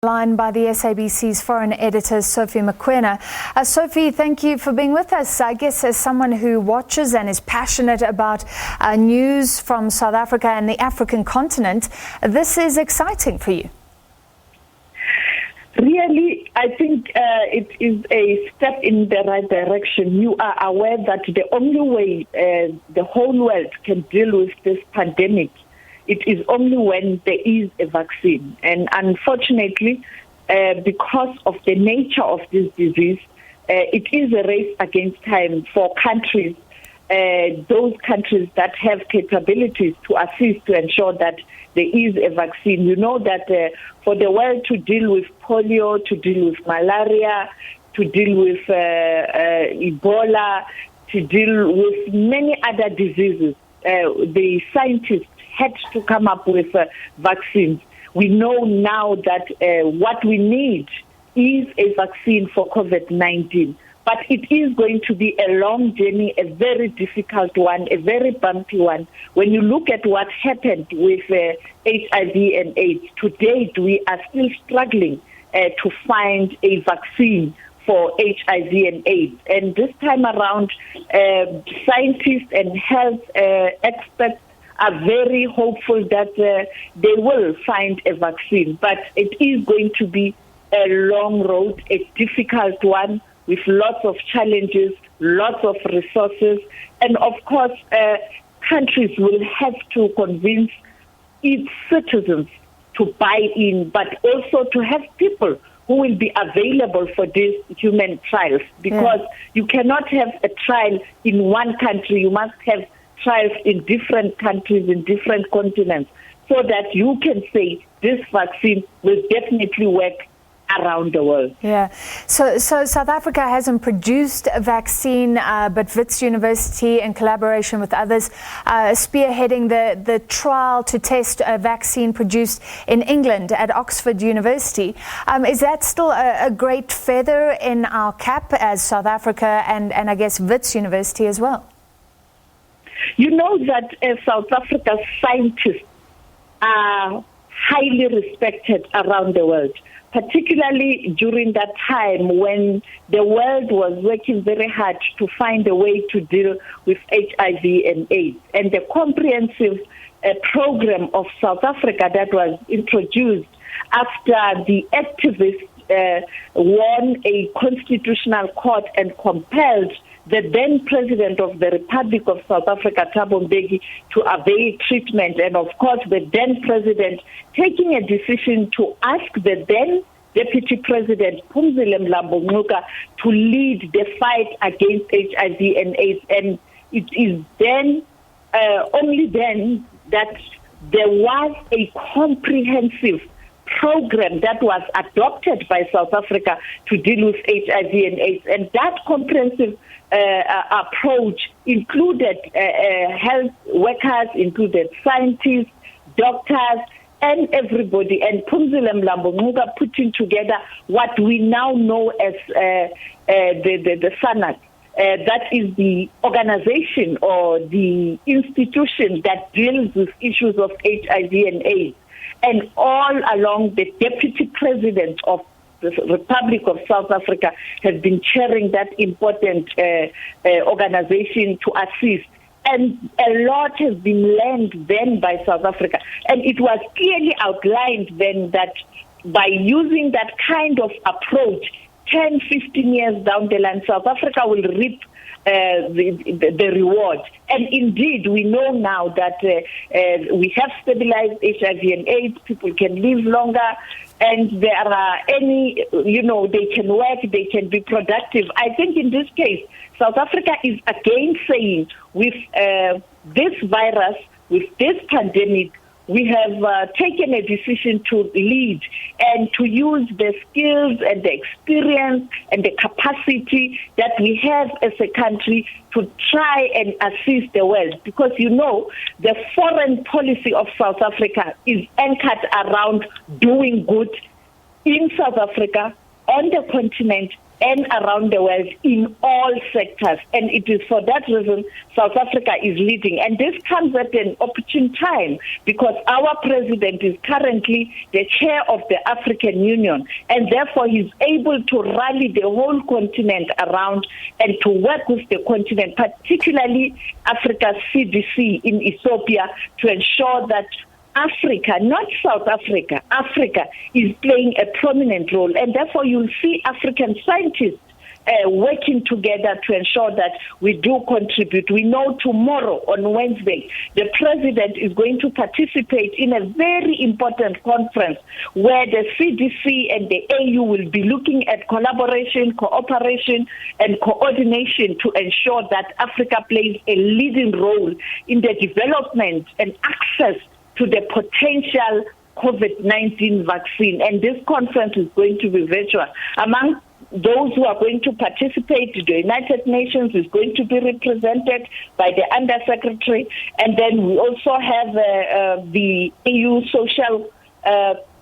Line by the SABC's foreign editor, Sophie Mokoena. Sophie, thank you for being with us. I guess as someone who watches and is passionate about news from South Africa and the African continent, this is exciting for you. Really, I think it is a step in the right direction. You are aware that the only way the whole world can deal with this pandemic, it is only when there is a vaccine. And unfortunately, because of the nature of this disease, it is a race against time for countries, those countries that have capabilities to assist to ensure that there is a vaccine. You know that for the world to deal with polio, to deal with malaria, to deal with Ebola, to deal with many other diseases, the scientists had to come up with vaccines. We know now that what we need is a vaccine for COVID-19. But it is going to be a long journey, a very difficult one, a very bumpy one. When you look at what happened with HIV and AIDS, to date we are still struggling to find a vaccine for HIV and AIDS. And this time around, scientists and health experts are very hopeful that they will find a vaccine. But it is going to be a long road, a difficult one, with lots of challenges, lots of resources, and of course, countries will have to convince its citizens to buy in, but also to have people who will be available for these human trials, because you cannot have a trial in one country. You must have trials in different countries, in different continents, so that you can say this vaccine will definitely work around the world. Yeah. So South Africa hasn't produced a vaccine, but Wits University, in collaboration with others, spearheading the trial to test a vaccine produced in England at Oxford University. Is that still a great feather in our cap as South Africa and I guess Wits University as well? You know that South Africa's scientists are highly respected around the world, particularly during that time when the world was working very hard to find a way to deal with HIV and AIDS. And the comprehensive program of South Africa that was introduced after the activists won a constitutional court and compelled the then President of the Republic of South Africa, Thabo Mbeki, to avail treatment. And of course, the then President taking a decision to ask the then Deputy President, Phumzile Mlambo-Ngcuka, to lead the fight against HIV and AIDS. And it is then, only then, that there was a comprehensive program that was adopted by South Africa to deal with HIV and AIDS. And that comprehensive approach included health workers, included scientists, doctors, and everybody. And Phumzile Mlambo-Ngcuka putting together what we now know as the SANAC. That is the organization or the institution that deals with issues of HIV and AIDS. And all along, the Deputy President of the Republic of South Africa has been chairing that important organization to assist. And a lot has been learned then by South Africa. And it was clearly outlined then that by using that kind of approach, 10, 15 years down the line, South Africa will reap the reward. And indeed, we know now that we have stabilized HIV and AIDS, people can live longer, and there are they can work, they can be productive. I think in this case, South Africa is again saying with this virus, with this pandemic, we have taken a decision to lead and to use the skills and the experience and the capacity that we have as a country to try and assist the world. Because, you know, the foreign policy of South Africa is anchored around doing good in South Africa on the continent and around the world in all sectors. And it is for that reason South Africa is leading. And this comes at an opportune time because our president is currently the chair of the African Union, and therefore he's able to rally the whole continent around and to work with the continent, particularly Africa's CDC in Ethiopia, to ensure that Africa, not South Africa, Africa is playing a prominent role, and therefore you'll see African scientists working together to ensure that we do contribute. We know tomorrow on Wednesday, the president is going to participate in a very important conference where the CDC and the AU will be looking at collaboration, cooperation, and coordination to ensure that Africa plays a leading role in the development and access to the potential COVID-19 vaccine. And this conference is going to be virtual. Among those who are going to participate, the United Nations is going to be represented by the Undersecretary. And then we also have the EU Social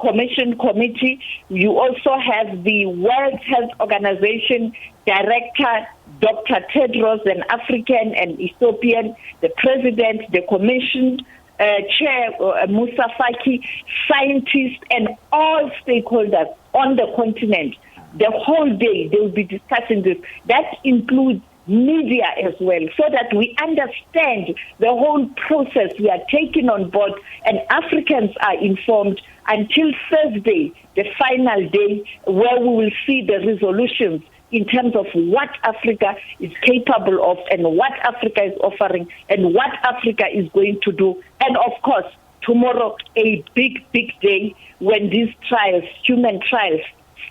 Commission Committee. You also have the World Health Organization Director, Dr. Tedros, an African and Ethiopian, the President, the Commission Chair Musa Faki, scientists and all stakeholders on the continent. The whole day they will be discussing this. That includes media as well, so that we understand the whole process we are taking on board and Africans are informed until Thursday, the final day, where we will see the resolutions in terms of what Africa is capable of and what Africa is offering and what Africa is going to do. And of course, tomorrow, a big, big day when these trials, human trials,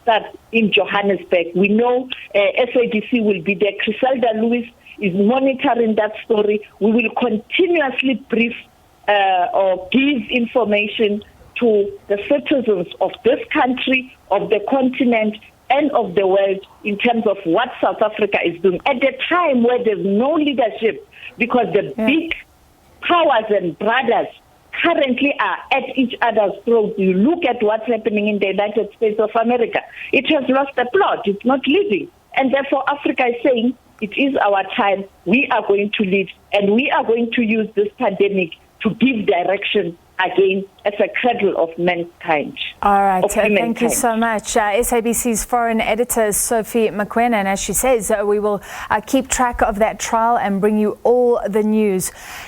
start in Johannesburg. We know SABC will be there. Criselda Lewis is monitoring that story. We will continuously brief or give information to the citizens of this country, of the continent, and of the world in terms of what South Africa is doing at the time where there's no leadership, because the big powers and brothers currently are at each other's throats. You look at what's happening in the United States of America. It has lost the plot. It's not leading. And therefore Africa is saying it is our time. We are going to lead, and we are going to use this pandemic to give direction again as a cradle of mankind. All right, thank you so much. SABC's foreign editor, Sophie Mokoena, and as she says, we will keep track of that trial and bring you all the news.